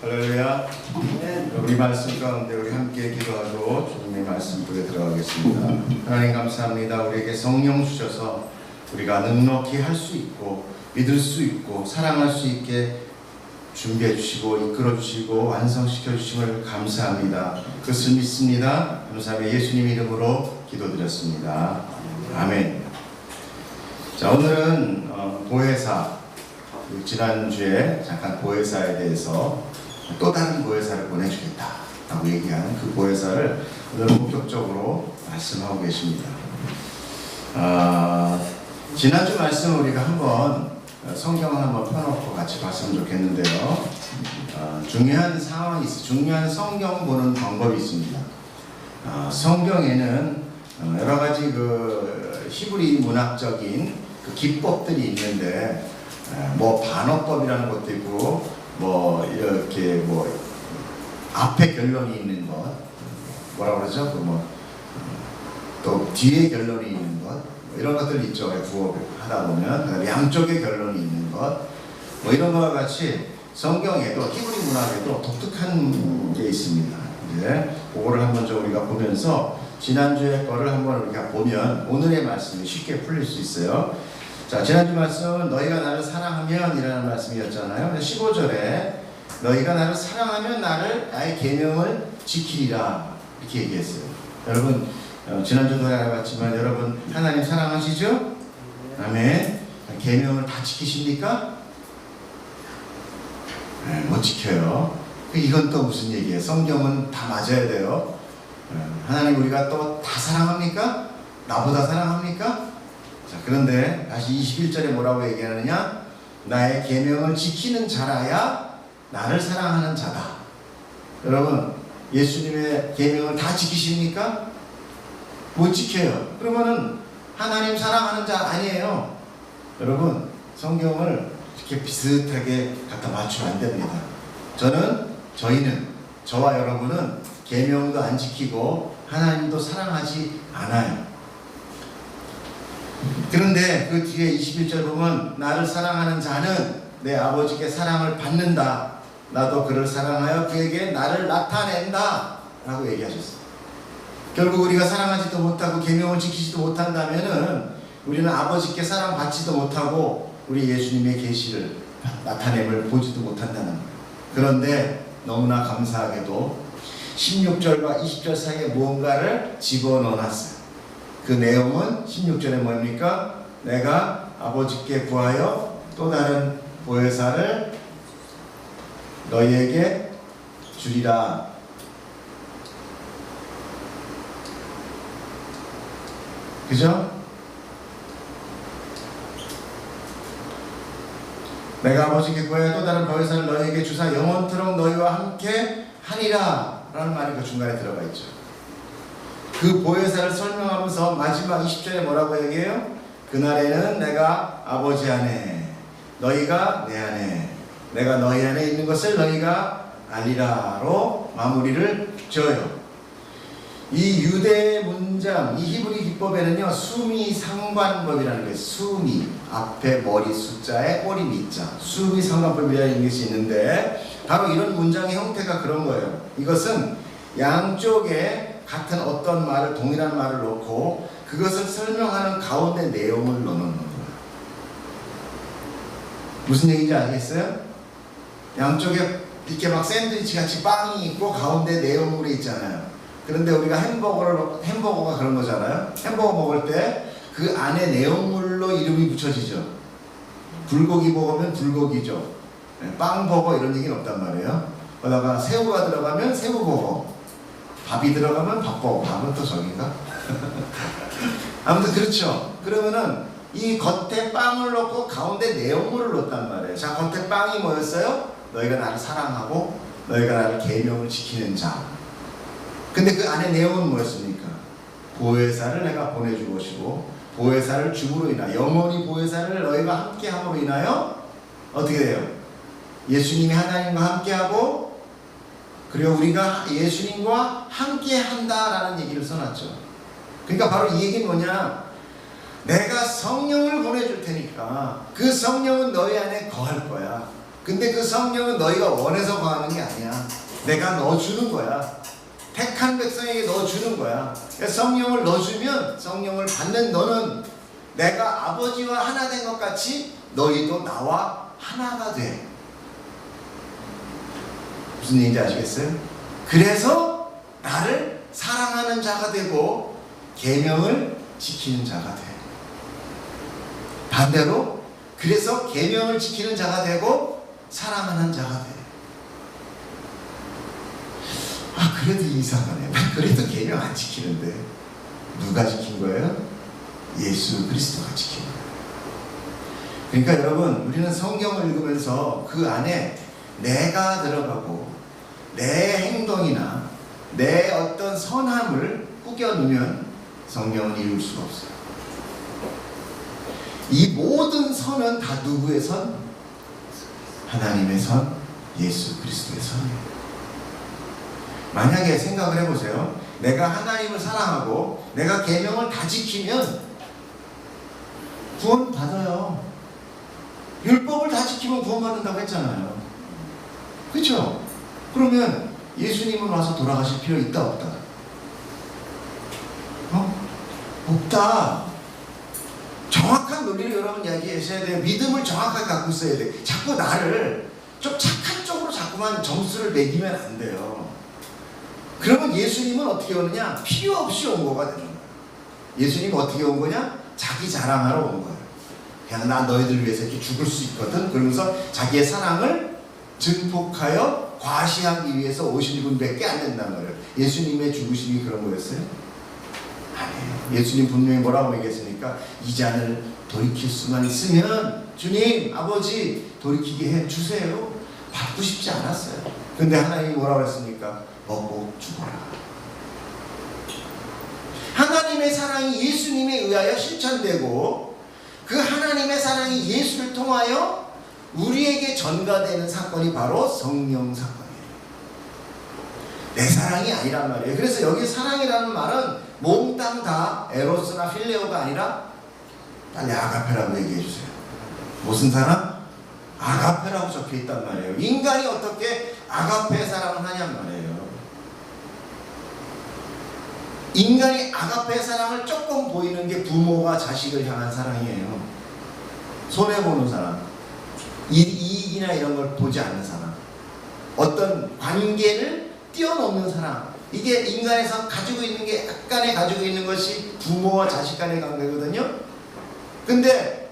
할렐루야. 우리 말씀 가운데 우리 함께 기도하고 주님의 말씀 속에 들어가겠습니다. 하나님 감사합니다. 우리에게 성령 주셔서 우리가 넉넉히 할 수 있고 믿을 수 있고 사랑할 수 있게 준비해 주시고 이끌어 주시고 완성시켜 주심을 감사합니다. 그것을 믿습니다. 감사하며 예수님 이름으로 기도드렸습니다. 아멘. 자, 오늘은 보혜사, 지난주에 잠깐 보혜사에 대해서 또 다른 보혜사를 보내주겠다라고 얘기하는 그 보혜사를 오늘 본격적으로 말씀하고 계십니다. 지난주 말씀 우리가 한번 성경을 한번 펴놓고 같이 봤으면 좋겠는데요. 중요한 상황이 있어요. 중요한 성경 보는 방법이 있습니다. 성경에는 여러 가지 그 히브리 문학적인 그 기법들이 있는데 뭐 반어법이라는 것도 있고 뭐 이렇게 뭐 앞에 결론이 있는 것 뭐라 그러죠? 그 또 뒤에 결론이 있는 것 뭐 이런 것들이 있죠. 구어를 하다 보면 양쪽에 결론이 있는 것 뭐 이런 것과 같이 성경에도 히브리 문학에도 독특한 게 있습니다. 이제 그거를 한번 좀 우리가 보면서 지난주에 거를 한번 우리가 보면 오늘의 말씀이 쉽게 풀릴 수 있어요. 자, 지난주 말씀은 너희가 나를 사랑하면 이라는 말씀이었잖아요. 15절에 너희가 나를 사랑하면 나의 계명을 지키리라 이렇게 얘기했어요. 여러분 지난주도 알아봤지만 여러분 하나님 사랑하시죠? 아멘. 계명을 다 지키십니까? 네, 못 지켜요. 이건 또 무슨 얘기예요? 성경은 다 맞아야 돼요. 하나님 우리가 또 다 사랑합니까? 나보다 사랑합니까? 자, 그런데 다시 21절에 뭐라고 얘기하느냐? 나의 계명을 지키는 자라야 나를 사랑하는 자다. 여러분 예수님의 계명을 다 지키십니까? 못 지켜요. 그러면은 하나님 사랑하는 자 아니에요. 여러분 성경을 이렇게 비슷하게 갖다 맞추면 안 됩니다. 저희는 저와 여러분은 계명도 안 지키고 하나님도 사랑하지 않아요. 그런데 그 뒤에 21절 보면 나를 사랑하는 자는 내 아버지께 사랑을 받는다. 나도 그를 사랑하여 그에게 나를 나타낸다 라고 얘기하셨어요. 결국 우리가 사랑하지도 못하고 계명을 지키지도 못한다면은 우리는 아버지께 사랑받지도 못하고 우리 예수님의 계시를 나타냄을 보지도 못한다는 거예요. 그런데 너무나 감사하게도 16절과 20절 사이에 무언가를 집어넣어놨어요. 그 내용은 16절에 뭡니까? 내가 아버지께 구하여 또 다른 보혜사를 너희에게 주리라. 그죠? 내가 아버지께 구하여 또 다른 보혜사를 너희에게 주사 영원토록 너희와 함께 하리라 라는 말이 그 중간에 들어가 있죠. 그 보혜사를 설명하면서 마지막 20절에 뭐라고 얘기해요? 그날에는 내가 아버지 안에 너희가 내 안에 내가 너희 안에 있는 것을 너희가 알리라로 마무리를 지어요. 이 유대 문장, 이 히브리 기법에는요 수미상관법이라는 게 수미 앞에 머리 숫자에 꼬리 밑자 수미상관법이라는 것이 있는데 바로 이런 문장의 형태가 그런 거예요. 이것은 양쪽에 같은 어떤 말을 동일한 말을 놓고 그것을 설명하는 가운데 내용을 넣는 거예요. 무슨 얘기인지 알겠어요? 양쪽에 이렇게 막 샌드위치 같이 빵이 있고 가운데 내용물이 있잖아요. 그런데 우리가 햄버거가 그런 거잖아요. 햄버거 먹을 때 그 안에 내용물로 이름이 붙여지죠. 불고기 먹으면 불고기죠. 빵버거 이런 얘기는 없단 말이에요. 거기다가 새우가 들어가면 새우버거, 밥이 들어가면 밥버거. 밥은 또 저긴가? 아무튼 그렇죠. 그러면은 이 겉에 빵을 넣고 가운데 내용물을 넣었단 말이에요. 자, 겉에 빵이 뭐였어요? 너희가 나를 사랑하고 너희가 나를 계명을 지키는 자. 근데 그 안에 내용은 뭐였습니까? 보혜사를 내가 보내줄 것이고 보혜사를 줌으로 인하여 영원히 보혜사를 너희가 함께함으로 인하여 어떻게 돼요? 예수님이 하나님과 함께하고 그리고 우리가 예수님과 함께한다라는 얘기를 써놨죠. 그러니까 바로 이 얘기는 뭐냐? 내가 성령을 보내줄 테니까 그 성령은 너희 안에 거할 거야. 근데 그 성령은 너희가 원해서 거하는 게 아니야. 내가 넣어주는 거야. 택한 백성에게 넣어주는 거야. 성령을 넣어주면 성령을 받는 너는 내가 아버지와 하나 된 것 같이 너희도 나와 하나가 돼. 무슨 얘기인지 아시겠어요? 그래서 나를 사랑하는 자가 되고 계명을 지키는 자가 돼. 반대로 그래서 계명을 지키는 자가 되고 사랑하는 자가 돼. 아, 그래도 이상하네. 그래도 계명 안 지키는데. 누가 지킨 거예요? 예수 그리스도가 지킨 거예요. 그러니까 여러분, 우리는 성경을 읽으면서 그 안에 내가 들어가고 내 행동이나 내 어떤 선함을 꾸겨 넣으면 성경은 이룰 수가 없어요. 이 모든 선은 다 누구의 선? 하나님의 선, 예수 그리스도의 선이에요. 만약에 생각을 해보세요. 내가 하나님을 사랑하고 내가 계명을 다 지키면 구원 받아요. 율법을 다 지키면 구원 받는다고 했잖아요. 그렇죠? 그러면 예수님은 와서 돌아가실 필요 있다 없다? 없다. 정확한 논리를 여러분 이야기하셔야 돼요. 믿음을 정확하게 갖고 있어야 돼요. 자꾸 나를 좀 착한 쪽으로 자꾸만 점수를 매기면 안 돼요. 그러면 예수님은 어떻게 오느냐? 필요 없이 온 거가 되는 거예요. 예수님은 어떻게 온 거냐? 자기 자랑하러 온 거예요. 그냥 나 너희들 위해서 이렇게 죽을 수 있거든. 그러면서 자기의 사랑을 증폭하여 과시하기 위해서 오신 분밖에 안 된단 말이에요. 예수님의 죽으심이 그런 거였어요? 아니에요. 예수님 분명히 뭐라고 얘기했습니까? 이 잔을 돌이킬 수만 있으면 주님, 아버지 돌이키게 해주세요. 받고 싶지 않았어요. 근데 하나님이 뭐라고 했습니까? 먹고 죽어라. 하나님의 사랑이 예수님에 의하여 실천되고 그 하나님의 사랑이 예수를 통하여 우리에게 전가되는 사건이 바로 성령 사건이에요. 내 사랑이 아니란 말이에요. 그래서 여기 사랑이라는 말은 몽땅 다 에로스나 필레오가 아니라 빨리 아가페라고 얘기해 주세요. 무슨 사랑? 아가페라고 적혀 있단 말이에요. 인간이 어떻게 아가페 사랑을 하냔 말이에요. 인간이 아가페 사랑을 조금 보이는 게 부모가 자식을 향한 사랑이에요. 손해보는 사랑, 이익이나 이런 걸 보지 않는 사랑, 어떤 관계를 뛰어넘는 사랑. 이게 인간에서 가지고 있는 게 약간의 가지고 있는 것이 부모와 자식 간의 관계거든요. 근데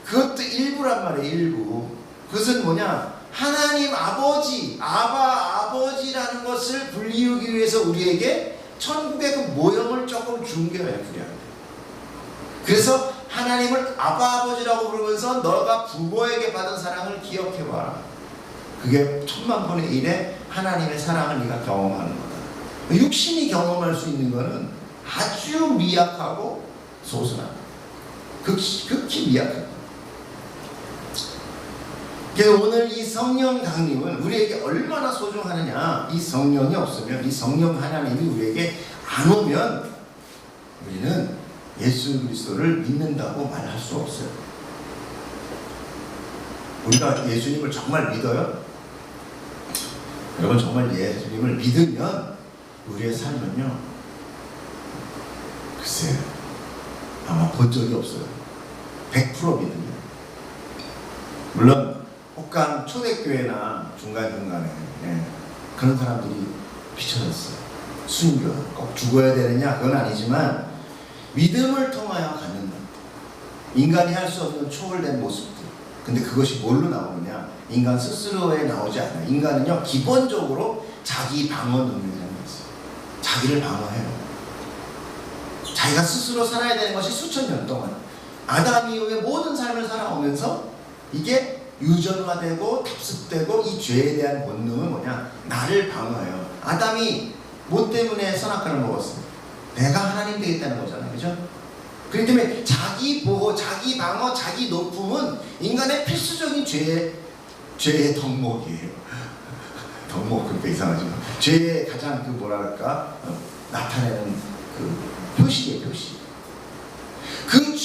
그것도 일부란 말이에요. 일부. 그것은 뭐냐? 하나님 아버지, 아버지라는 것을 불리우기 위해서 우리에게 천국의 그 모형을 조금 준 거예요. 그래서 하나님을 아버지라고 부르면서 너가 부모에게 받은 사랑을 기억해봐라. 그게 10,000,000분의 1의 하나님의 사랑을 네가 경험하는 거다. 육신이 경험할 수 있는 것은 아주 미약하고 소소한, 극히 미약한 것. 그래서 오늘 이 성령 강림은 우리에게 얼마나 소중하느냐. 이 성령이 없으면, 이 성령 하나님이 우리에게 안 오면 우리는 예수 그리스도를 믿는다고 말할 수 없어요. 우리가 예수님을 정말 믿어요? 여러분, 정말 예수님을 믿으면 우리의 삶은요, 글쎄요, 아마 본 적이 없어요. 100% 믿으면. 물론 혹간 초대교회나 중간중간에 그런 사람들이 비춰졌어요. 순교, 꼭 죽어야 되느냐? 그건 아니지만 믿음을 통하여 갖는다. 인간이 할 수 없는 초월된 모습들. 근데 그것이 뭘로 나오느냐? 인간 스스로에 나오지 않아요. 인간은요, 기본적으로 자기 방어 능력이라는 게 있어요. 자기를 방어해요. 자기가 스스로 살아야 되는 것이 수천 년 동안 아담 이후의 모든 삶을 살아오면서 이게 유전화되고 답습되고, 이 죄에 대한 본능은 뭐냐? 나를 방어해요. 아담이 뭐 때문에 선악과를 먹었습니까? 내가 하나님 되겠다는 거잖아요. 그죠? 그렇기 때문에 자기 보호, 자기 방어, 자기 높음은 인간의 필수적인 죄의 덕목이에요. 덕목, 그러니까 이상하지만 죄의 가장 그 뭐랄까 나타내는 그 표시예요. 표시. 그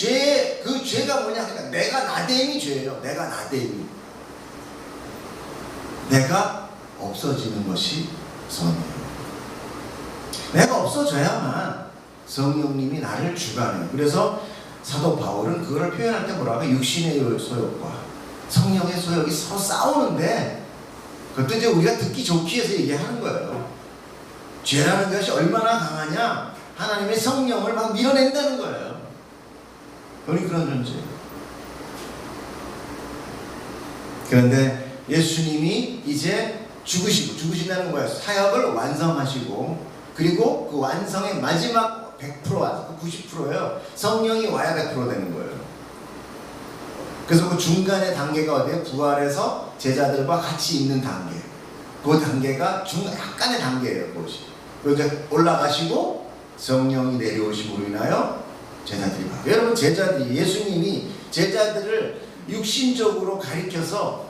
죄가 뭐냐? 그러니까 내가 나됨이 죄예요. 내가 나됨이. 내가 없어지는 것이 성령. 내가 없어져야만 성령님이 나를 주관해요. 그래서 사도 바울은 그걸 표현할 때 뭐라고? 육신의 소욕과 성령의 소욕이 서로 싸우는데, 그것도 이제 우리가 듣기 좋기 위해서 얘기하는 거예요. 죄라는 것이 얼마나 강하냐? 하나님의 성령을 막 밀어낸다는 거예요. 우리 그런 존재예요. 그런데 예수님이 이제 죽으신다는 거예요. 사역을 완성하시고, 그리고 그 완성의 마지막 100%, 90%예요. 성령이 와야 100% 되는 거예요. 그래서 그 중간의 단계가 어디에요? 부활해서 제자들과 같이 있는 단계. 그 단계가 약간의 단계예요. 그것이. 그래서 올라가시고 성령이 내려오심으로 인하여 제자들이 바뀌어요. 여러분, 제자들이, 예수님이 제자들을 육신적으로 가리켜서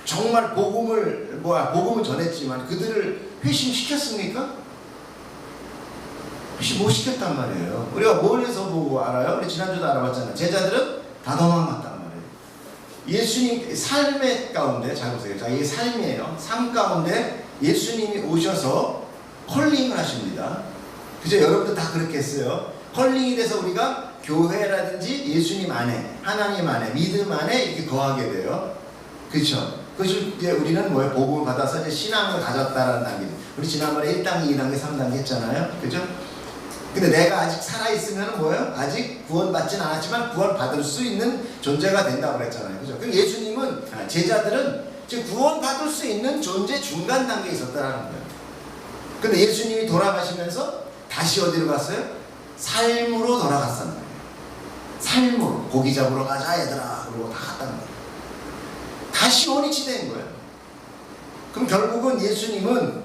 정말 복음을 전했지만 그들을 회심시켰습니까? 회심 못 시켰단 말이에요. 우리가 뭘해서 보고 알아요? 우리 지난주도 알아봤잖아요. 제자들은 다 도망갔단 말이에요. 예수님 삶의 가운데, 잘 보세요. 자, 이게 삶이에요. 삶 가운데 예수님이 오셔서 컬링을 하십니다. 그죠? 여러분도 다 그렇게 했어요. 컬링이 돼서 우리가 교회라든지 예수님 안에, 하나님 안에, 믿음 안에 이렇게 거하게 돼요. 그렇죠? 그것이 이제 우리는 뭐예요? 복음을 받아서 이제 신앙을 가졌다라는 단계. 우리 지난번에 1단계, 2단계, 3단계 했잖아요. 그죠? 근데 내가 아직 살아있으면 뭐예요? 아직 구원받지는 않았지만 구원받을 수 있는 존재가 된다고 그랬잖아요. 그죠? 그럼 예수님은, 제자들은 지금 구원받을 수 있는 존재 중간 단계에 있었다라는 거예요. 근데 예수님이 돌아가시면서 다시 어디로 갔어요? 삶으로 돌아갔단 말이에요. 삶으로. 고기 잡으러 가자 얘들아. 그러고 다 갔단 말이에요. 다시 원위치 된 거예요. 그럼 결국은 예수님은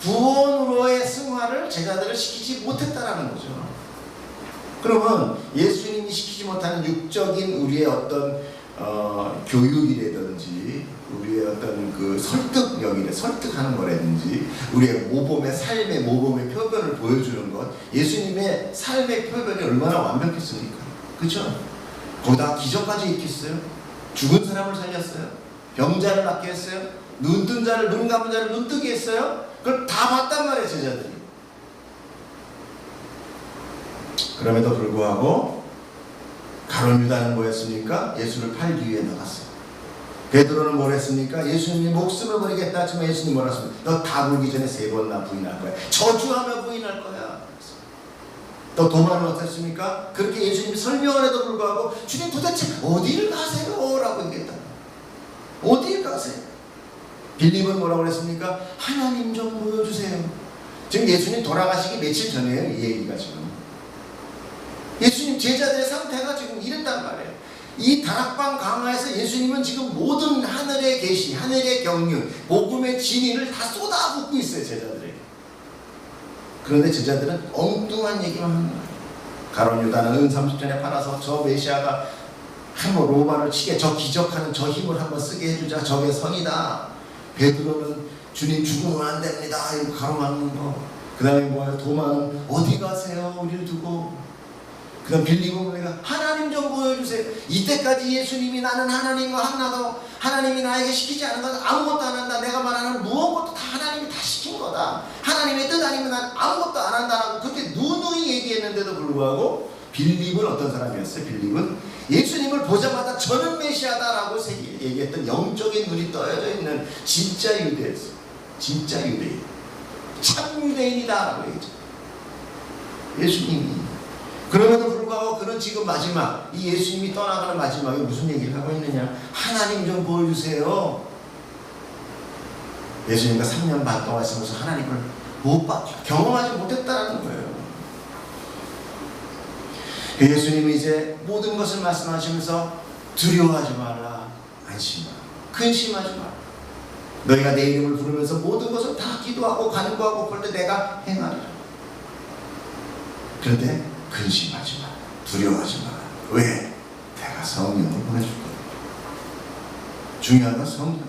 구원으로의 승화를 제자들을 시키지 못했다라는 거죠. 그러면 예수님이 시키지 못하는 육적인 우리의 어떤 교육이라든지 우리의 어떤 그 설득하는 거라든지 우리의 모범의 삶의 모범의 표변을 보여주는 것, 예수님의 삶의 표변이 얼마나 완벽했습니까? 그렇죠? 거기다 기적까지 일으켰어요. 죽은 사람을 살렸어요. 병자를 낫게 했어요. 눈 뜬 자를, 눈 감은 자를 눈 뜨게 했어요. 그걸 다 봤단 말이에요, 제자들이. 그럼에도 불구하고 가룟 유다는 뭐였습니까? 예수를 팔기 위해 나갔어요. 베드로는 뭘 했습니까? 예수님이 목숨을 버리겠다 하지만 예수님 뭐라 했습니까? 너 다 물기 전에 3번 나 부인할 거야. 저주하며 부인할 거야. 또 도마는 어땠습니까? 그렇게 예수님이 설명을 해도 불구하고 주님 도대체 어디를 가세요? 라고 얘기했다. 어디를 가세요? 빌립은 뭐라고 그랬습니까? 하나님 좀 보여주세요. 지금 예수님 돌아가시기 며칠 전이에요. 이 얘기가 지금. 예수님 제자들의 상태가 지금 이랬단 말이에요. 이 다락방 강화에서 예수님은 지금 모든 하늘의 계시, 하늘의 경륜, 복음의 진리를 다 쏟아붓고 있어요. 제자들에게. 그런데 제자들은 엉뚱한 얘기만 하는 거예요. 가룟 유다는 은 30전에 팔아서 저 메시아가 한번 로마를 치게, 저 기적하는 저 힘을 한번 쓰게 해주자. 저게 선이다. 베드로는 주님 죽으면 안 됩니다. 이거 가로막는 거. 그 다음에 뭐예요? 도마는 어디 가세요? 우리를 두고. 그 다음 빌립은 내가 하나님 좀 보여주세요. 이때까지 예수님이 나는 하나님과 하나도 하나님이 나에게 시키지 않은 건 아무것도 안 한다. 내가 말하는 무언 것도 다 하나님이 다 시킨 거다. 하나님의 뜻 아니면 난 아무것도 안 한다라고 그렇게 누누이 얘기했는데도 불구하고 빌립은 어떤 사람이었어요? 빌립은 예수님을 보자마자 저는 메시아다라고 얘기했던 영적인 눈이 떠여져 있는 진짜 유대였어요. 진짜 유대인. 참 유대인이다라고 얘기했죠. 예수님이. 그럼에도 불구하고 그는 지금 마지막, 이 예수님이 떠나가는 마지막에 무슨 얘기를 하고 있느냐? 하나님 좀 보여주세요. 예수님과 3년 반 동안 있으면서 하나님을 못 봤죠. 경험하지 못했다는 거예요. 예수님이 이제 모든 것을 말씀하시면서 두려워하지 마라, 안심하라, 근심하지 마라. 너희가 내 이름을 부르면서 모든 것을 다 기도하고 간구하고 그럴 때 내가 행하리라. 그런데 근심하지 마라, 두려워하지 마라. 왜? 내가 성령을 보내줄 거야. 중요한 건 성령.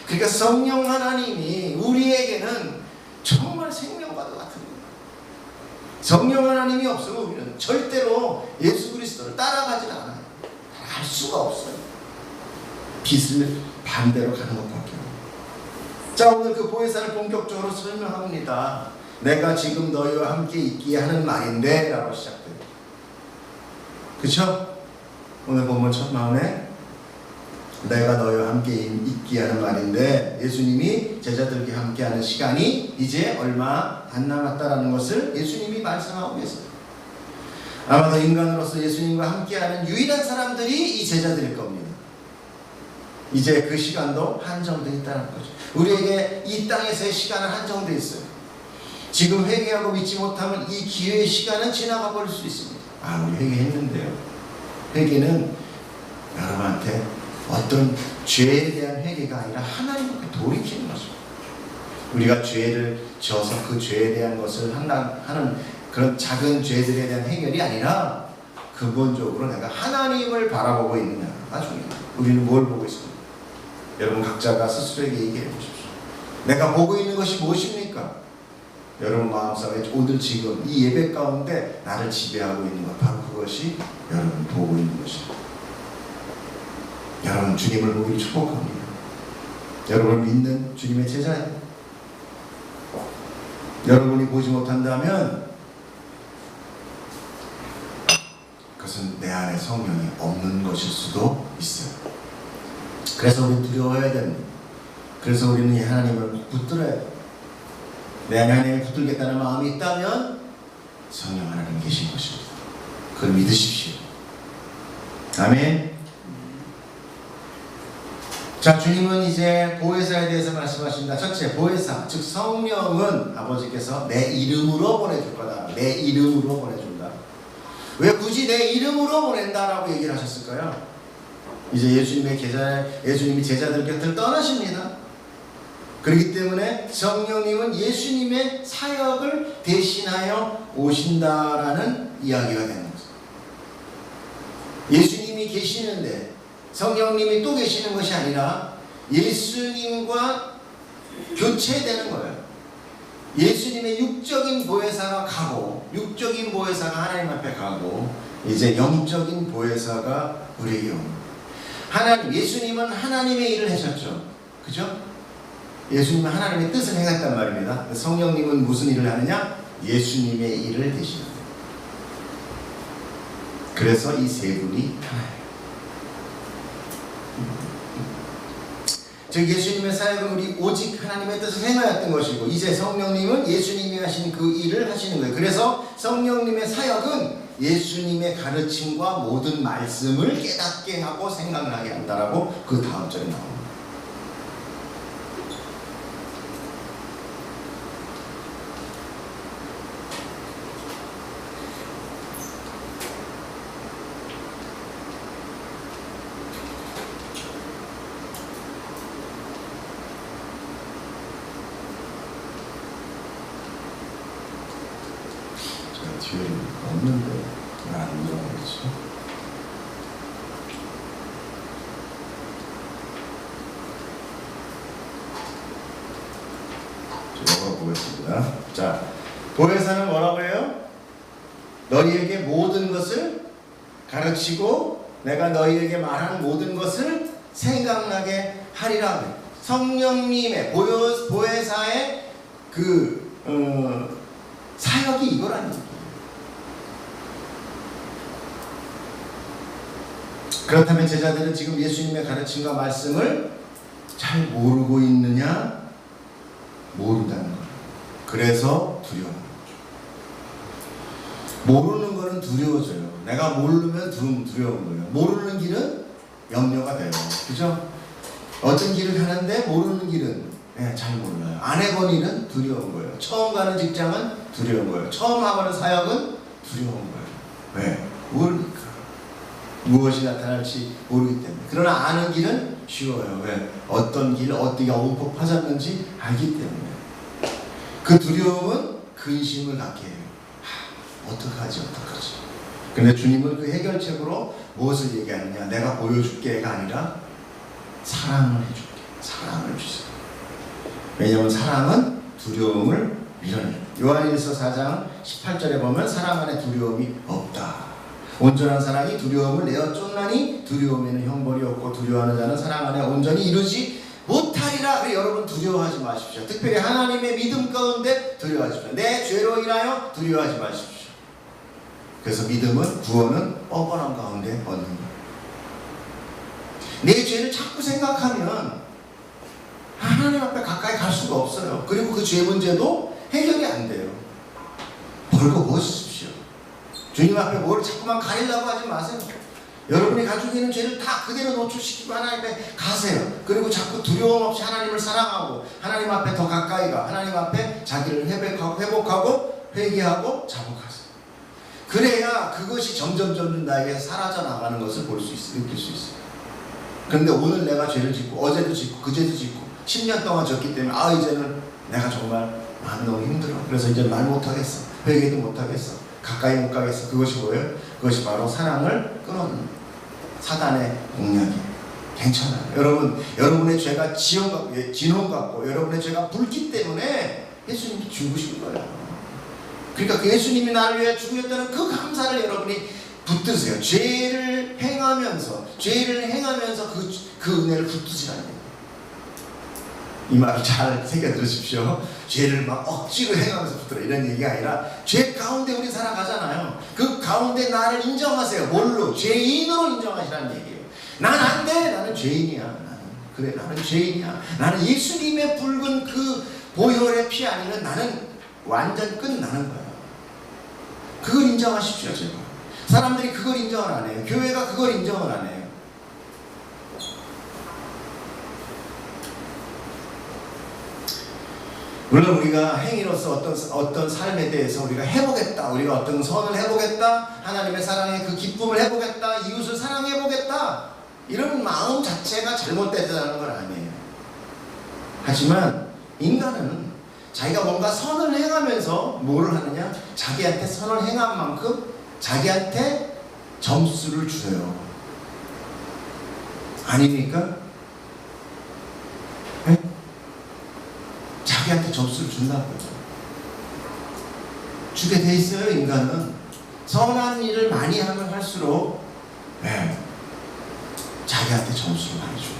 그러니까 성령 하나님이 우리에게는 정말 생명과도 같은 거예요. 성령 하나님이 없으면 우리는 절대로 예수 그리스도를 따라가지 않아요. 따라갈 수가 없어요. 빛을 반대로 가는 것밖에 없어요. 자, 오늘 그 보혜사를 본격적으로 설명합니다. 내가 지금 너희와 함께 있기에 하는 말인데 라고 시작돼요. 그쵸? 오늘 본문 첫 마음에 내가 너희와 함께 있기에 하는 말인데, 예수님이 제자들과 함께하는 시간이 이제 얼마 안 남았다라는 것을 예수님이 말씀하고 계세요. 아마도 인간으로서 예수님과 함께하는 유일한 사람들이 이 제자들일 겁니다. 이제 그 시간도 한정되어 있다는 거죠. 우리에게 이 땅에서의 시간은 한정되어 있어요. 지금 회개하고 믿지 못하면 이 기회의 시간은 지나가 버릴 수 있습니다. 우리 회개했는데요. 회개는 여러분한테 어떤 죄에 대한 회개가 아니라 하나님께 돌이키는 거죠. 우리가 죄를 지어서 그 죄에 대한 것을 하는 그런 작은 죄들에 대한 해결이 아니라 근본적으로 내가 하나님을 바라보고 있느냐가 중요합니다. 우리는 뭘 보고 있습니까? 여러분 각자가 스스로에게 얘기해 보십시오. 내가 보고 있는 것이 무엇입니까? 여러분 마음속에 오늘 지금 이 예배 가운데 나를 지배하고 있는 것, 바로 그것이 여러분 보고 있는 것입니다. 여러분 주님을 보기를 축복합니다. 여러분을 믿는 주님의 제자예요. 여러분이 보지 못한다면 그것은 내 안에 성령이 없는 것일 수도 있어요. 그래서 우리는 두려워해야 됩니다. 그래서 우리는 하나님을 붙들어야 돼요. 내 안에 하나님을 붙들겠다는 마음이 있다면 성령 하나님 계신 것입니다. 그걸 믿으십시오. 아멘. 자, 주님은 이제 보혜사에 대해서 말씀하십니다. 첫째, 보혜사, 즉 성령은 아버지께서 내 이름으로 보내줄 거다. 내 이름으로 보내준다. 왜 굳이 내 이름으로 보낸다라고 얘기를 하셨을까요? 이제 예수님이 제자들 곁을 떠나십니다. 그렇기 때문에 성령님은 예수님의 사역을 대신하여 오신다라는 이야기가 되는 거죠. 예수님이 계시는데 성령님이 또 계시는 것이 아니라 예수님과 교체되는 거예요. 예수님의 육적인 보혜사가 가고, 육적인 보혜사가 하나님 앞에 가고, 이제 영적인 보혜사가 우리에게 옵니다. 예수님은 하나님의 일을 하셨죠. 그죠? 예수님은 하나님의 뜻을 행했단 말입니다. 성령님은 무슨 일을 하느냐? 예수님의 일을 대신합니다. 그래서 이 세 분이 하나예요. 즉 예수님의 사역은 우리 오직 하나님의 뜻을 행하였던 것이고, 이제 성령님은 예수님이 하신 그 일을 하시는 거예요. 그래서 성령님의 사역은 예수님의 가르침과 모든 말씀을 깨닫게 하고 생각나게 한다라고 그 다음 절에 나옵니다. 뒤에 없는데 왜 안 들어가겠지? 읽어보겠습니다. 자, 보혜사는 뭐라고 해요? 너희에게 모든 것을 가르치고 내가 너희에게 말하는 모든 것을 생각나게 하리라. 성령님의 보혜사의 사역이 이거라는 거예요. 그렇다면 제자들은 지금 예수님의 가르침과 말씀을 잘 모르고 있느냐? 모른다는 거예요. 그래서 두려워하는 거죠. 모르는 거는 두려워져요. 내가 모르면 두려운 거예요. 모르는 길은 염려가 돼요. 그죠? 어떤 길을 가는데 모르는 길은 잘 몰라요. 안 해본 일은 두려운 거예요. 처음 가는 직장은 두려운 거예요. 처음 하는 사역은 두려운 거예요. 왜? 모르니까. 무엇이 나타날지 모르기 때문에. 그러나 아는 길은 쉬워요. 왜? 어떤 길, 어디가 움푹 알기 때문에. 그 두려움은 근심을 갖게 해요. 어떡하지? 근데 주님은 그 해결책으로 무엇을 얘기하느냐? 내가 보여줄게가 아니라 사랑을 해줄게. 사랑을 주세요. 왜냐하면 사랑은 두려움을 밀어내요. 요한일서 4장 18절에 보면 사랑 안에 두려움이 없다. 온전한 사랑이 두려움을 내어 쫓나니 두려움에는 형벌이 없고 두려워하는 자는 사랑 안에 온전히 이루지 못하리라. 하리라. 그래, 여러분 두려워하지 마십시오. 특별히 하나님의 믿음 가운데 두려워하지 마십시오. 내 죄로 인하여 두려워하지 마십시오. 그래서 믿음은, 구원은 뻔뻔한 가운데 얻는 거예요. 내 죄를 자꾸 생각하면 하나님 앞에 가까이 갈 수가 없어요. 그리고 그 죄 문제도 해결이 안 돼요. 벌고 보십시오. 주님 앞에 뭐를 자꾸만 가리려고 하지 마세요. 여러분이 가지고 있는 죄를 다 그대로 노출시키고 하나님 앞에 가세요. 그리고 자꾸 두려움 없이 하나님을 사랑하고 하나님 앞에 더 가까이 가, 하나님 앞에 자기를 회복하고 회개하고 자복하세요. 그래야 그것이 점점 나에게 사라져 나가는 것을 볼 수 있어요. 느낄 수 있어요. 그런데 오늘 내가 죄를 짓고 어제도 짓고 그제도 짓고 10년 동안 졌기 때문에 이제는 내가 정말 마음이 너무 힘들어. 그래서 이제 말 못하겠어. 회개도 못하겠어. 가까이 못 가겠어. 그것이 뭐예요? 그것이 바로 사랑을 끊어놓는 사단의 공략이에요. 괜찮아요. 여러분의 죄가 진홍 같고 여러분의 죄가 불기 때문에 예수님이 죽으신 거예요. 그러니까 그 예수님이 나를 위해 죽으셨다는 그 감사를 여러분이 붙드세요. 죄를 행하면서 그 은혜를 붙드시라는 거예요. 이 말을 잘 새겨 들으십시오. 죄를 막 억지로 행하면서 붙들어, 이런 얘기가 아니라 죄 가운데 우리 살아가잖아요. 그 가운데 나를 인정하세요. 뭘로? 죄인으로 인정하시라는 얘기예요. 난 안 돼. 나는 죄인이야. 나는 죄인이야. 나는 예수님의 붉은 그 보혈의 피 아니면 나는 완전 끝나는 거야. 그걸 인정하십시오. 제발. 사람들이 그걸 인정을 안 해요. 교회가 그걸 인정을 안 해요. 물론 우리가 행위로서 어떤 삶에 대해서 우리가 해보겠다, 우리가 어떤 선을 해보겠다, 하나님의 사랑의 그 기쁨을 해보겠다, 이웃을 사랑해보겠다, 이런 마음 자체가 잘못되다는 건 아니에요. 하지만 인간은 자기가 뭔가 선을 행하면서 뭐를 하느냐? 자기한테 선을 행한 만큼 자기한테 점수를 줘요. 아닙니까? 네? 자기한테 점수를 준다고요. 주게 돼 있어요. 인간은 선한 일을 많이 하면 할수록 자기한테 점수를 많이 줘요.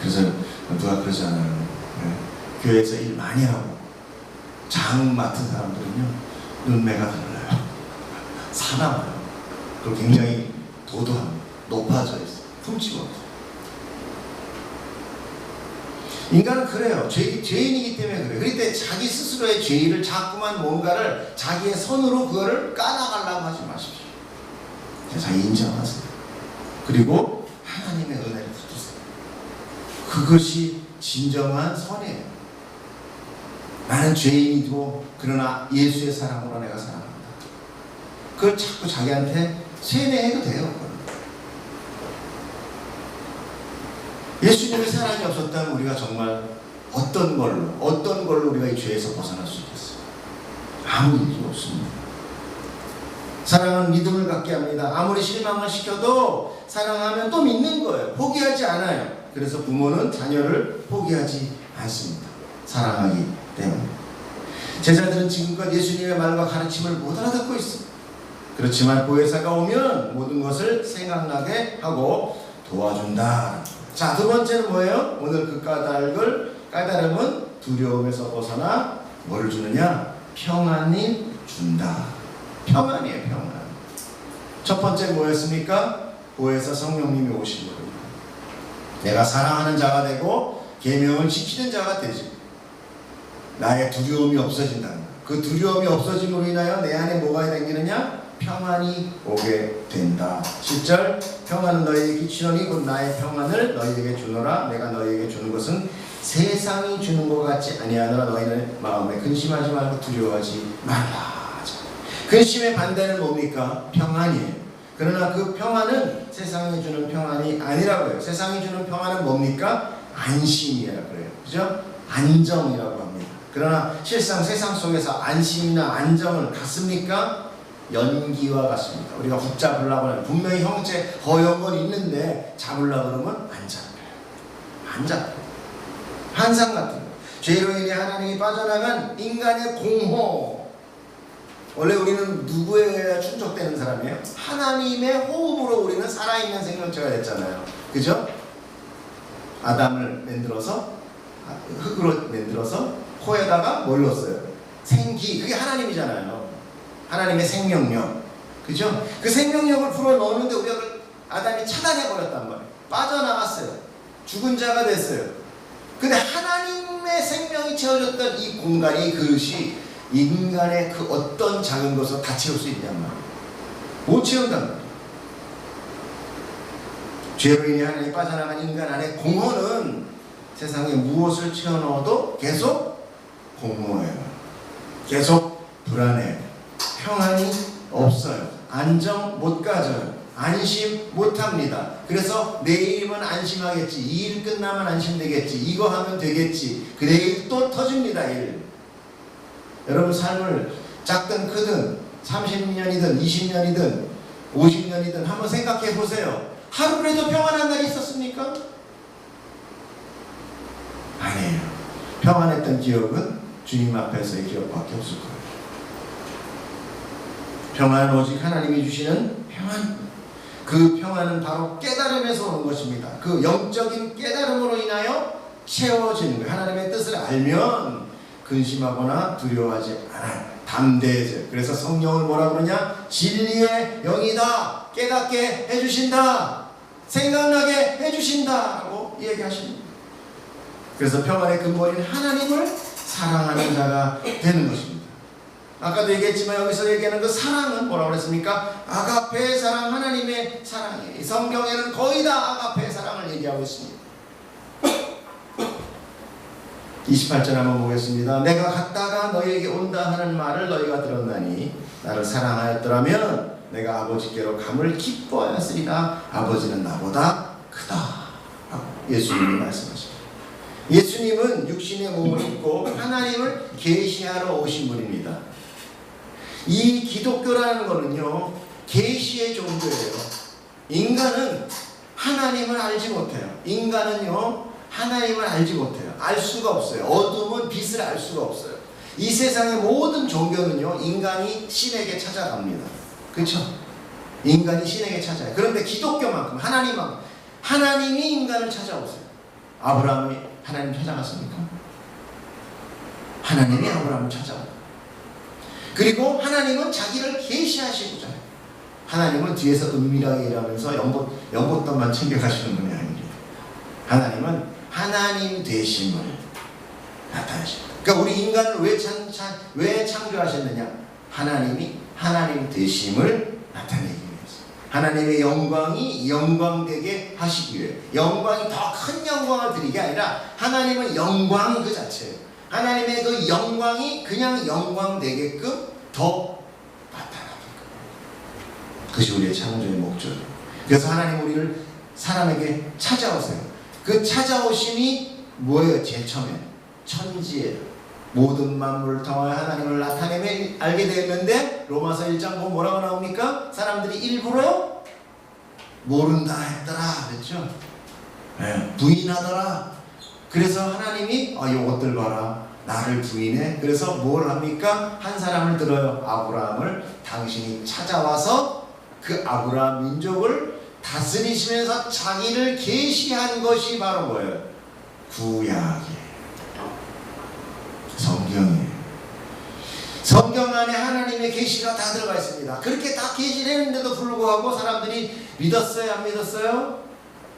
그래서 누가 그러잖아요. 교회에서 일 많이 하고 장 맡은 사람들은요 눈매가 달라요. 사나워요. 그리고 굉장히 도도합니다. 높아져 있어요. 품치고 없어요. 인간은 그래요. 죄인이기 때문에 그래요. 그럴 때 자기 스스로의 죄를 자꾸만 뭔가를 자기의 손으로 그거를 까나가려고 하지 마십시오. 자기 인정하세요. 그리고 하나님의 은혜를 붙드세요. 그것이 진정한 선이에요. 나는 죄인이고 그러나 예수의 사랑으로 내가 사랑합니다. 그걸 자꾸 자기한테 세뇌해도 돼요. 예수님의 사랑이 없었다면 우리가 정말 어떤 걸로 우리가 이 죄에서 벗어날 수 있겠어요? 아무 일도 없습니다. 사랑은 믿음을 갖게 합니다. 아무리 실망을 시켜도 사랑하면 또 믿는 거예요. 포기하지 않아요. 그래서 부모는 자녀를 포기하지 않습니다. 사랑하기 때문에. 제자들은 지금껏 예수님의 말과 가르침을 못 알아듣고 있습니다. 그렇지만 보혜사가 오면 모든 것을 생각나게 하고 도와준다. 자, 두 번째는 뭐예요? 오늘 그 까다름은 두려움에서 벗어나 뭐를 주느냐? 평안이 준다. 평안이에요. 평안. 첫 번째 뭐였습니까? 보혜사 성령님이 오신 겁니다. 내가 사랑하는 자가 되고 계명을 지키는 자가 되지. 나의 두려움이 없어진다는 거예요. 그 두려움이 없어짐으로 인하여 내 안에 뭐가 생기느냐? 평안이 오게 된다. 10절 평안은 너희에게 끼치노니 곧 나의 평안을 너희에게 주노라. 내가 너희에게 주는 것은 세상이 주는 것 같지 아니하노라. 너희는 마음에 근심하지 말고 두려워하지 말라. 근심의 반대는 뭡니까? 평안이에요. 그러나 그 평안은 세상이 주는 평안이 아니라고 해요. 세상이 주는 평안은 뭡니까? 안심이라고 그래요. 그죠? 안정이라고 합니다. 그러나 실상 세상 속에서 안심이나 안정을 갖습니까? 연기와 같습니다. 우리가 붙잡으려고 하면 분명히 형체 허연 건 있는데 잡으려고 그러면 안 잡혀요. 안 잡혀요. 환상 같은 거. 죄로 인해 하나님이 빠져나간 인간의 공허. 원래 우리는 누구에 충족되는 사람이에요? 하나님의 호흡으로 우리는 살아있는 생명체가 됐잖아요. 그죠? 아담을 만들어서 흙으로 만들어서 코에다가 뭘 넣었어요? 생기. 그게 하나님이잖아요. 하나님의 생명력. 그죠? 그 생명력을 불어넣는데 우리가 아담이 차단해버렸단 말이에요. 빠져나갔어요. 죽은 자가 됐어요. 근데 하나님의 생명이 채워졌던 이 공간이, 이 그릇이 인간의 그 어떤 작은 것을 다 채울 수 있냔 말이에요. 못 채운단 말이에요. 죄로 인해 하나님이 빠져나간 인간 안에 공허는 세상에 무엇을 채워넣어도 계속 공허해요. 계속 불안해요. 평안이 없어요. 안정 못 가져요. 안심 못합니다. 그래서 내일이면 안심하겠지. 이 일 끝나면 안심되겠지. 이거 하면 되겠지. 그 내일 또 터집니다. 일. 여러분 삶을 작든 크든 30년이든 20년이든 50년이든 한번 생각해 보세요. 하루라도 평안한 날이 있었습니까? 아니에요. 평안했던 기억은 주님 앞에서의 기억밖에 없을 거예요. 평안은 오직 하나님이 주시는 평안. 그 평안은 바로 깨달음에서 오는 것입니다. 그 영적인 깨달음으로 인하여 채워지는 거예요. 하나님의 뜻을 알면 근심하거나 두려워하지 않아요. 담대해져요. 그래서 성령을 뭐라 그러냐? 진리의 영이다. 깨닫게 해주신다. 생각나게 해주신다. 라고 얘기하십니다. 그래서 평안의 근본인 하나님을 사랑하는 자가 되는 것입니다. 아까도 얘기했지만 여기서 얘기하는 그 사랑은 뭐라고 그랬습니까? 아가페의 사랑, 하나님의 사랑이에요. 이 성경에는 거의 다 아가페의 사랑을 얘기하고 있습니다. 28절 한번 보겠습니다. 내가 갔다가 너희에게 온다 하는 말을 너희가 들었나니 나를 사랑하였더라면 내가 아버지께로 감을 기뻐하였으리라. 아버지는 나보다 크다. 예수님이 말씀하십니다. 예수님은 육신의 몸을 입고 하나님을 계시하러 오신 분입니다. 이 기독교라는 거는요, 계시의 종교예요. 인간은 하나님을 알지 못해요. 인간은요, 하나님을 알지 못해요. 알 수가 없어요. 어둠은 빛을 알 수가 없어요. 이 세상의 모든 종교는요, 인간이 신에게 찾아갑니다. 그렇죠? 인간이 신에게 찾아요. 그런데 기독교만큼, 하나님만큼, 하나님이 인간을 찾아오세요. 아브라함이 하나님 찾아갔습니까? 하나님이 아브라함을 찾아와요. 그리고 하나님은 자기를 계시하시고자 해요. 하나님은 뒤에서 은밀하게 일하면서 연못돈만 챙겨가시는 분이 아닙니다. 하나님은 하나님 되심을 나타내십니다. 그러니까 우리 인간을 왜 창조하셨느냐? 하나님이 하나님 되심을 나타내기 위해서. 하나님의 영광이 영광되게 하시기 위해. 영광이 더 큰 영광을 드리게 아니라 하나님은 영광 그 자체예요. 하나님의 그 영광이 그냥 영광되게끔 더 나타나게끔. 그것이 우리의 창조의 목적이에요. 그래서 하나님 우리를 사람에게 찾아오세요. 그 찾아오심이 뭐예요? 제일 처음에 천지예요. 모든 만물을 통하여 하나님을 나타내며 알게 되었는데 로마서 1장 보면 뭐라고 나옵니까? 사람들이 일부러 모른다 했더라 그랬죠? 네, 부인하더라. 그래서 하나님이 이것들 봐라. 나를 부인해. 그래서 뭘 합니까? 한 사람을 들어요. 아브라함을. 당신이 찾아와서 그 아브라함 민족을 다스리시면서 자기를 계시한 것이 바로 뭐예요? 구약이에요. 성경이에요. 성경 안에 하나님의 계시가 다 들어가 있습니다. 그렇게 다 계시를 했는데도 불구하고 사람들이 믿었어요? 안 믿었어요?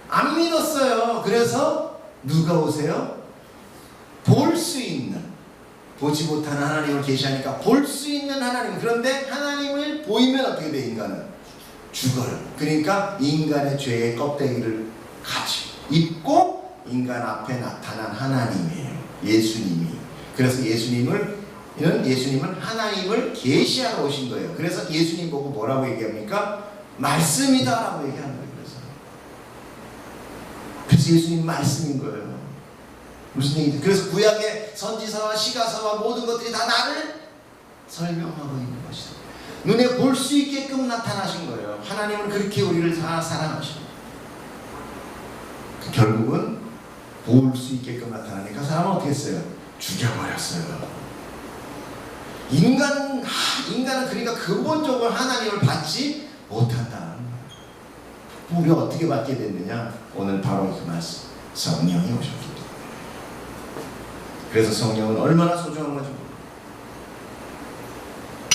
안 믿었어요. 그래서 누가 오세요? 볼 수 있는, 보지 못하는 하나님을 계시하니까 볼 수 있는 하나님. 그런데 하나님을 보이면 어떻게 돼? 인간은 죽어요. 그러니까 인간의 죄의 껍데기를 가지고 입고 인간 앞에 나타난 하나님이에요. 예수님이. 그래서 예수님은 하나님을 계시하러 오신 거예요. 그래서 예수님 보고 뭐라고 얘기합니까? 말씀이다라고 얘기하는 거예요. 그래서 예수님 말씀인 거예요. 무슨 얘기죠? 그래서 구약의 선지서와 시가서와 모든 것들이 다 나를 설명하고 있는 것이다. 눈에 볼 수 있게끔 나타나신 거예요. 하나님은 그렇게 우리를 사랑하십니다. 결국은 볼 수 있게끔 나타나니까 사람은 어떻게 했어요? 죽여버렸어요. 인간은 그러니까 근본적으로 하나님을 받지 못한다. 우리가 어떻게 받게 됐느냐? 오늘 바로 그 말씀. 성령이 오셨기 때문에. 그래서 성령은 얼마나 소중한 거죠.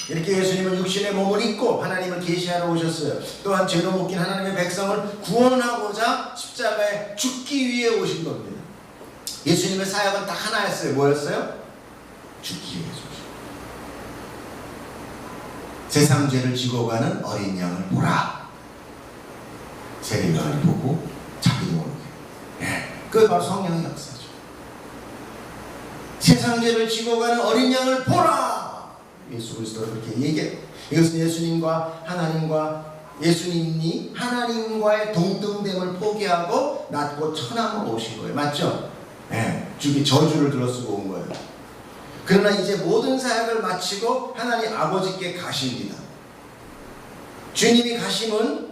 이렇게 예수님은 육신의 몸을 입고 하나님을 계시하러 오셨어요. 또한 죄로 묶인 하나님의 백성을 구원하고자 십자가에 죽기 위해 오신 겁니다. 예수님의 사역은 딱 하나였어요. 뭐였어요? 죽기 위해 오셨어요. 세상 죄를 지고 가는 어린 양을 보라. 세례요한이 보고 자기도 모르게. 그게 바로 성령의 역사죠. 세상 죄를 지고 가는 어린 양을 보라. 예수 그리스도가 그렇게 얘기해요. 이것은 예수님과 하나님과 예수님이 하나님과의 동등됨을 포기하고 낮고 천함으로 오신 거예요. 맞죠? 주기 저주를 들어쓰고 온 거예요. 그러나 이제 모든 사역을 마치고 하나님 아버지께 가십니다. 주님이 가심은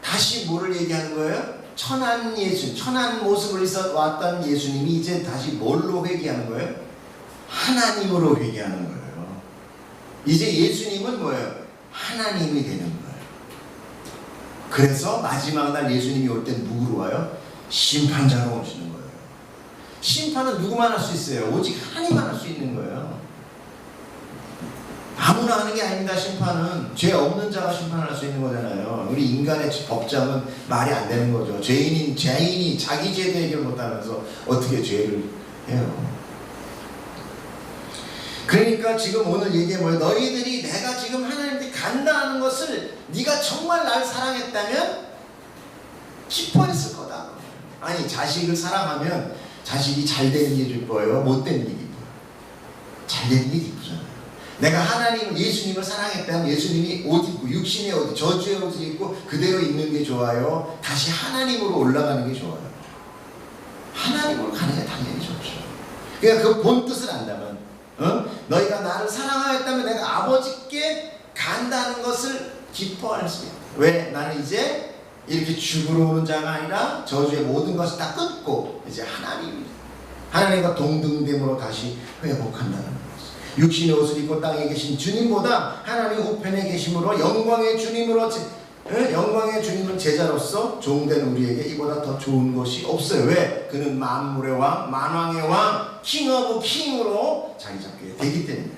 다시 뭐를 얘기하는 거예요? 천한 예수, 천한 모습을 있어 왔던 예수님이 이제 다시 뭘로 회개하는 거예요? 하나님으로 회개하는 거예요. 이제 예수님은 뭐예요? 하나님이 되는 거예요. 그래서 마지막 날 예수님이 올 땐 누구로 와요? 심판자로 오시는 거예요. 심판은 누구만 할 수 있어요? 오직 하나님만 할 수 있는 거예요. 아무나 하는 게 아닙니다. 심판은 죄 없는 자가 심판할 수 있는 거잖아요. 우리 인간의 법정은 말이 안 되는 거죠. 죄인이 자기 죄도 해결 못하면서 어떻게 죄를 해요? 그러니까 지금 오늘 얘기해 뭐예요? 너희들이 내가 지금 하나님께 간다는 것을 네가 정말 날 사랑했다면 기뻐했을 거다. 아니, 자식을 사랑하면 자식이 잘 되는 일이 기뻐요? 못 되는 일이 기뻐요? 잘 되는 일이 기쁘잖아요. 내가 하나님을, 예수님을 사랑했다면 예수님이 옷 입고 육신의 옷, 저주의 옷을 입고 그대로 있는 게 좋아요? 다시 하나님으로 올라가는 게 좋아요? 하나님으로 가는 게 당연히 좋죠. 그러니까 그 본 뜻을 안다면 너희가 나를 사랑하였다면 내가 아버지께 간다는 것을 기뻐할 수 있다. 왜? 나는 이제 이렇게 죽으러 오는 자가 아니라 저주의 모든 것을 다 끊고 이제 하나님과 동등됨으로 다시 회복한다는 것. 육신의 옷을 입고 땅에 계신 주님보다 하나님 우편에 계심으로 영광의 주님으로 영광의 주님은 제자로서 종된 우리에게 이보다 더 좋은 것이 없어요. 왜? 그는 만물의 왕, 만왕의 왕, 킹 오브 킹으로 자리 잡게 되기 때문에.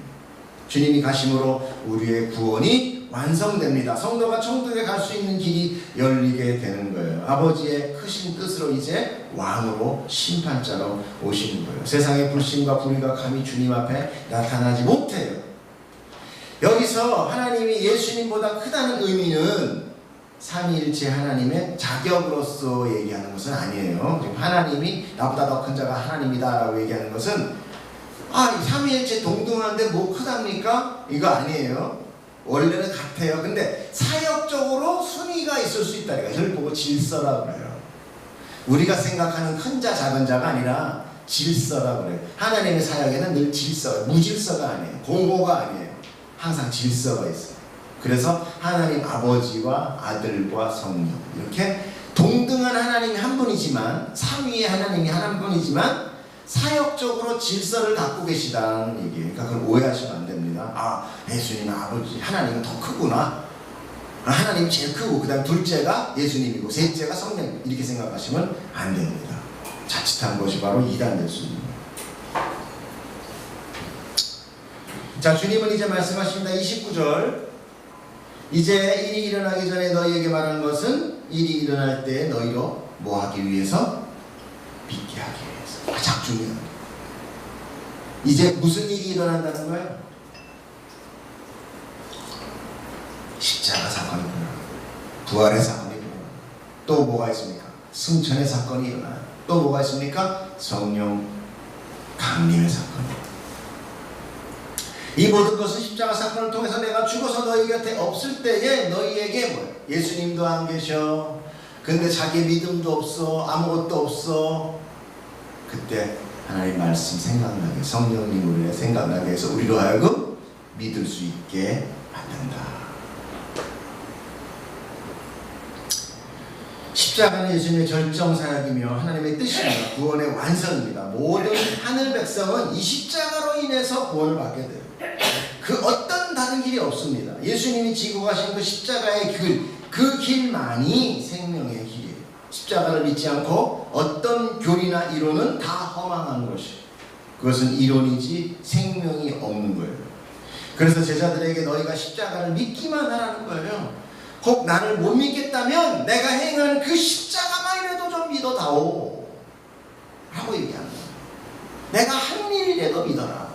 주님이 가심으로 우리의 구원이 완성됩니다. 성도가 천국에 갈 수 있는 길이 열리게 되는 거예요. 아버지의 크신 뜻으로 이제 왕으로 심판자로 오시는 거예요. 세상의 불신과 불의가 감히 주님 앞에 나타나지 못해요. 여기서 하나님이 예수님보다 크다는 의미는 삼위일체 하나님의 자격으로서 얘기하는 것은 아니에요. 지금 하나님이 나보다 더 큰 자가 하나님이다 라고 얘기하는 것은 삼위일체 동등한데 뭐 크답니까? 이거 아니에요. 원래는 같아요. 근데 사역적으로 순위가 있을 수 있다니까. 이걸 보고 질서라고 그래요. 우리가 생각하는 큰 자 작은 자가 아니라 질서라고 그래요. 하나님의 사역에는 늘 질서, 무질서가 아니에요. 공허가 아니에요. 항상 질서가 있어요. 그래서 하나님 아버지와 아들과 성령 이렇게 동등한 하나님이 한 분이지만 삼위의 하나님이 한 분이지만 사역적으로 질서를 갖고 계시다는 얘기예요. 그러니까 그걸 오해하시면 안 됩니다. 예수님은 아버지, 하나님은 더 크구나. 하나님이 제일 크고 그 다음 둘째가 예수님이고 셋째가 성령, 이렇게 생각하시면 안 됩니다. 자칫한 것이 바로 이단될 수 있는 거예요. 자, 주님은 이제 말씀하십니다. 29절. 이제 일이 일어나기 전에 너희에게 말하는 것은 일이 일어날 때 너희로 뭐 하기 위해서? 믿게 하기 위해서. 가장 중요한 거예요. 이제 무슨 일이 일어난다는 거예요? 십자가 사건이 일어나요. 부활의 사건이 일어나요. 또 뭐가 있습니까? 승천의 사건이 일어나요. 또 뭐가 있습니까? 성령 강림의 사건이. 이 모든 것은 십자가 사건을 통해서 내가 죽어서 너희 곁에 없을 때에 너희에게 뭐예요? 예수님도 안 계셔. 근데 자기 믿음도 없어. 아무것도 없어. 그때 하나님 말씀 생각나게, 성령님 우리를 생각나게 해서 우리로 하여금 믿을 수 있게 만든다. 십자가는 예수님의 절정사역이며 하나님의 뜻입니다. 구원의 완성입니다. 모든 하늘 백성은 이 십자가로 인해서 구원을 받게 돼요. 그 어떤 다른 길이 없습니다. 예수님이 지고 가신 그 십자가의 길, 그 길만이 생명의 길이에요. 십자가를 믿지 않고 어떤 교리나 이론은 다 허망한 것이, 그것은 이론이지 생명이 없는 거예요. 그래서 제자들에게 너희가 십자가를 믿기만 하라는 거예요. 혹 나를 못 믿겠다면 내가 행한 그 십자가만이라도 좀 믿어다오 라고 얘기하는 거예요. 내가 한 일이라도 믿어라.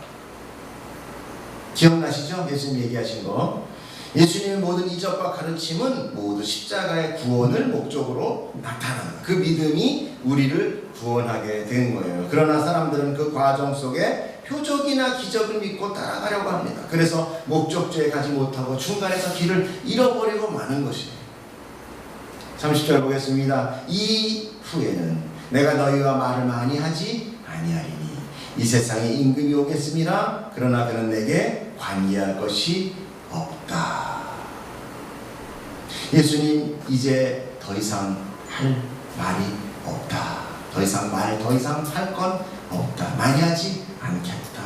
기억나시죠? 예수님 얘기하신 거. 예수님의 모든 이적과 가르침은 모두 십자가의 구원을 목적으로 나타나는, 그 믿음이 우리를 구원하게 된 거예요. 그러나 사람들은 그 과정 속에 표적이나 기적을 믿고 따라가려고 합니다. 그래서 목적지에 가지 못하고 중간에서 길을 잃어버리고 마는 것이에요. 30절 보겠습니다. 이후에는 내가 너희와 말을 많이 하지 아니하리니 이 세상에 임금이 오겠습니다. 그러나 그는 내게 관여할 것이 없다. 예수님 이제 더 이상 할 말이 없다. 더 이상 할 건 없다. 많이 하지 않겠다.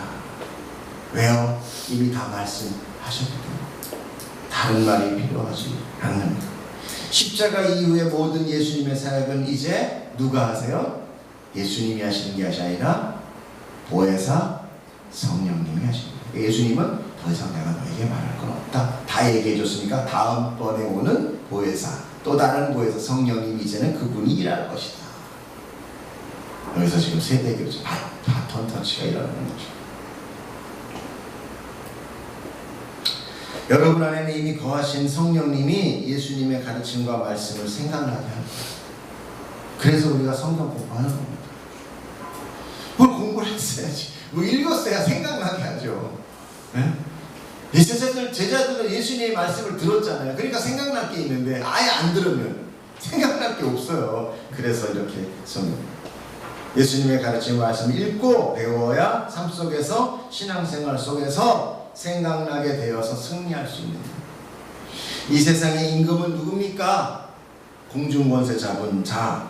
왜요? 이미 다 말씀하셨기 때문에 다른 말이 필요하지 않습니다. 십자가 이후의 모든 예수님의 사역은 이제 누가 하세요? 예수님이 하시는 게 아니라 보혜사 성령님이 하십니다. 예수님은 더 이상 내가 너에게 말할 건 없다. 다 얘기해 줬으니까 다음번에 오는 보혜사, 또 다른 보혜사 성령님이 이제는 그분이 일할 것이다. 여기서 지금 세대교체 바톤 터치가 일어나는 거죠. 여러분 안에는 이미 거하신 성령님이 예수님의 가르침과 말씀을 생각나게 합니다. 그래서 우리가 성경 공부하는 겁니다. 뭘 공부를 했어야지, 뭐 읽었어야 생각나게 하죠. 네? 이 제자들은 예수님의 말씀을 들었잖아요. 그러니까 생각날 게 있는데 아예 안 들으면 생각날 게 없어요. 그래서 이렇게 성경, 예수님의 가르침 말씀을 읽고 배워야 삶 속에서, 신앙생활 속에서 생각나게 되어서 승리할 수 있는. 이 세상의 임금은 누굽니까? 공중권세 잡은 자,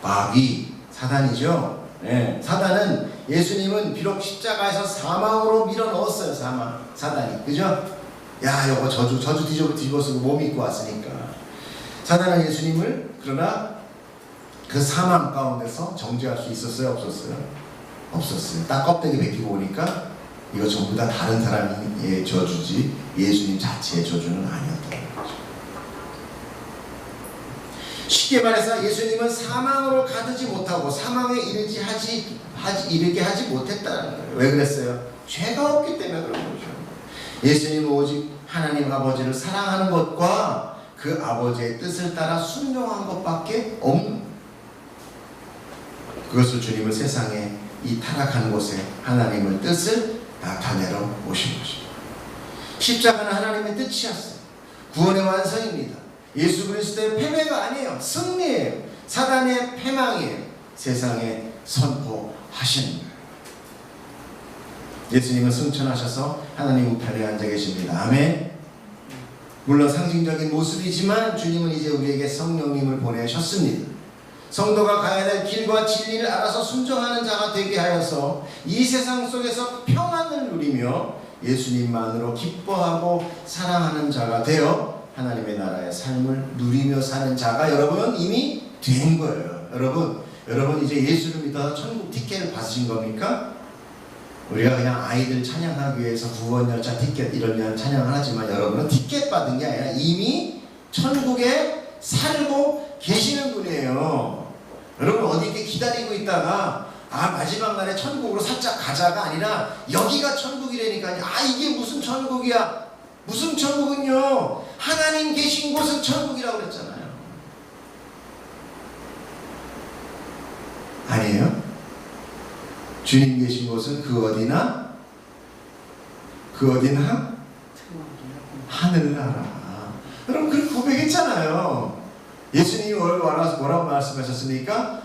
마귀, 사단이죠. 네, 사단은 예수님은 비록 십자가에서 사망으로 밀어 넣었어요. 사단이, 그죠? 야, 이거 저주 뒤집어쓰고 못 믿고 왔으니까. 사단은 예수님을, 그러나 그 사망 가운데서 정죄할 수 있었어요? 없었어요? 없었어요. 딱 껍데기 벗기고 보니까 이거 전부 다 다른 사람의 저주지 예수님 자체의 저주는 아니었다는 거죠. 쉽게 말해서 예수님은 사망으로 가두지 못하고 사망에 이르게 하지 못했다는 거예요. 왜 그랬어요? 죄가 없기 때문에 그런 거죠. 예수님은 오직 하나님 아버지를 사랑하는 것과 그 아버지의 뜻을 따라 순종한 것밖에 없는 거예요. 그것을 주님은 세상에 이 타락한 곳에 하나님의 뜻을 나타내러 오신 것입니다. 십자가는 하나님의 뜻이었어요. 구원의 완성입니다. 예수 그리스도의 패배가 아니에요. 승리예요. 사단의 패망이에요. 세상에 선포하시는 거예요. 예수님은 승천하셔서 하나님 우편에 앉아 계십니다. 아멘. 물론 상징적인 모습이지만 주님은 이제 우리에게 성령님을 보내셨습니다. 성도가 가야 될 길과 진리를 알아서 순종하는 자가 되게 하여서 이 세상 속에서 평안을 누리며 예수님만으로 기뻐하고 사랑하는 자가 되어 하나님의 나라의 삶을 누리며 사는 자가 여러분 이미 된 거예요. 여러분 이제 예수를 믿어서 천국 티켓을 받으신 겁니까? 우리가 그냥 아이들 찬양하기 위해서 구원열차 티켓 이런 찬양을 하지만 여러분은 티켓 받은 게 아니라 이미 천국에 살고 계시는 분이에요. 여러분 어디 이렇게 기다리고 있다가 마지막 날에 천국으로 살짝 가자가 아니라 여기가 천국이라니까요. 이게 무슨 천국이야? 무슨 천국은요, 하나님 계신 곳은 천국이라고 그랬잖아요. 아니에요? 주님 계신 곳은 그 어디나 하늘나라. 여러분 그렇게 고백했잖아요. 예수님이 뭐라고 말씀하셨습니까?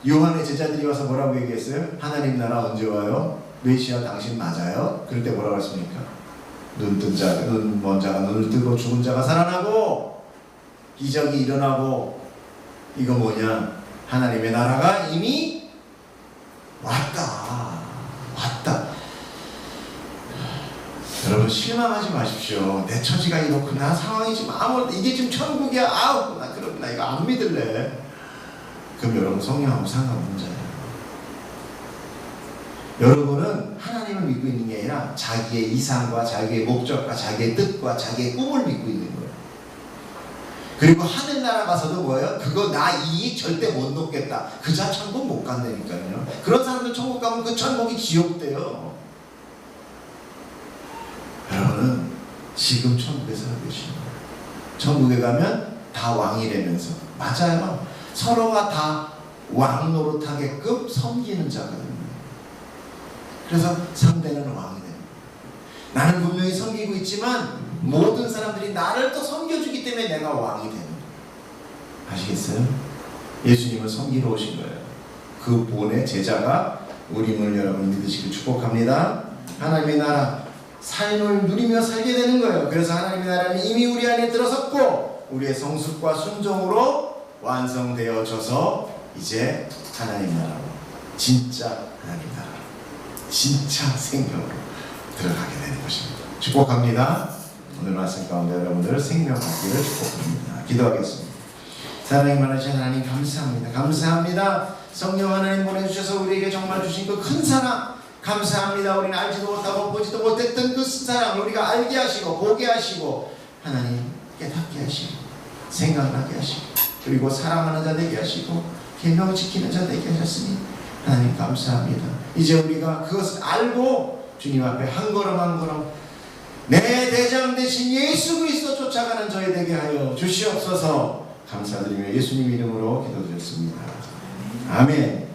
요한의 제자들이 와서 뭐라고 얘기했어요? 하나님 나라 언제 와요? 메시아 당신 맞아요? 그럴 때 뭐라고 했습니까? 눈 먼 자가 눈을 뜨고 죽은 자가 살아나고 기적이 일어나고, 이거 뭐냐? 하나님의 나라가 이미 왔다. 여러분 실망하지 마십시오. 내 처지가 이렇구나, 상황이 지금 이게 지금 천국이야. 그렇구나, 이거 안 믿을래. 그럼 여러분 성령하고 상관없는 자예요. 여러분은 하나님을 믿고 있는 게 아니라 자기의 이상과 자기의 목적과 자기의 뜻과 자기의 꿈을 믿고 있는 거예요. 그리고 하늘나라 가서도 뭐예요? 그거 나 이익 절대 못 놓겠다. 그자 천국 못 간다니까요. 그런 사람들 천국 가면 그 천국이 지옥돼요. 여러분은 지금 천국에 살고 계십니다. 천국에 가면 다 왕이 되면서, 맞아요, 서로가 다 왕 노릇하게끔 섬기는 자거든요. 그래서 상대는 왕이 됩니다. 나는 분명히 섬기고 있지만 모든 사람들이 나를 또 섬겨주기 때문에 내가 왕이 되는 거예요. 아시겠어요? 예수님은 섬기러 오신 거예요. 그 본의 제자가 우리를 여러분 믿으시길 축복합니다. 하나님의 나라 삶을 누리며 살게 되는 거예요. 그래서 하나님의 나라는 이미 우리 안에 들어섰고 우리의 성숙과 순종으로 완성되어져서 이제 하나님 나라로, 진짜 하나님 나라로, 진짜 생명으로 들어가게 되는 것입니다. 축복합니다. 오늘 말씀 가운데 여러분들 생명 받기를 축복합니다. 기도하겠습니다. 사랑이 많으신 하나님 감사합니다. 감사합니다. 성령 하나님 보내주셔서 우리에게 정말 주신 그 큰 사랑 감사합니다. 우리는 알지도 못하고 보지도 못했던 그 사랑을 우리가 알게 하시고 보게 하시고 하나님 깨닫게 하시고 생각나게 하시고 그리고 사랑하는 자 되게 하시고 계명 지키는 자 되게 하셨으니 하나님 감사합니다. 이제 우리가 그것을 알고 주님 앞에 한 걸음 한 걸음 내 대장 되신 예수 그리스도 쫓아가는 저희 되게 하여 주시옵소서. 감사드리며 예수님 이름으로 기도드렸습니다. 아멘.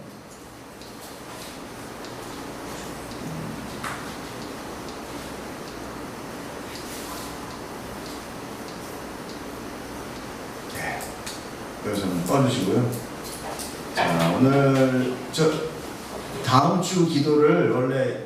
네, 여기서는 꺼주시고요. 자, 오늘 다음 주 기도를 원래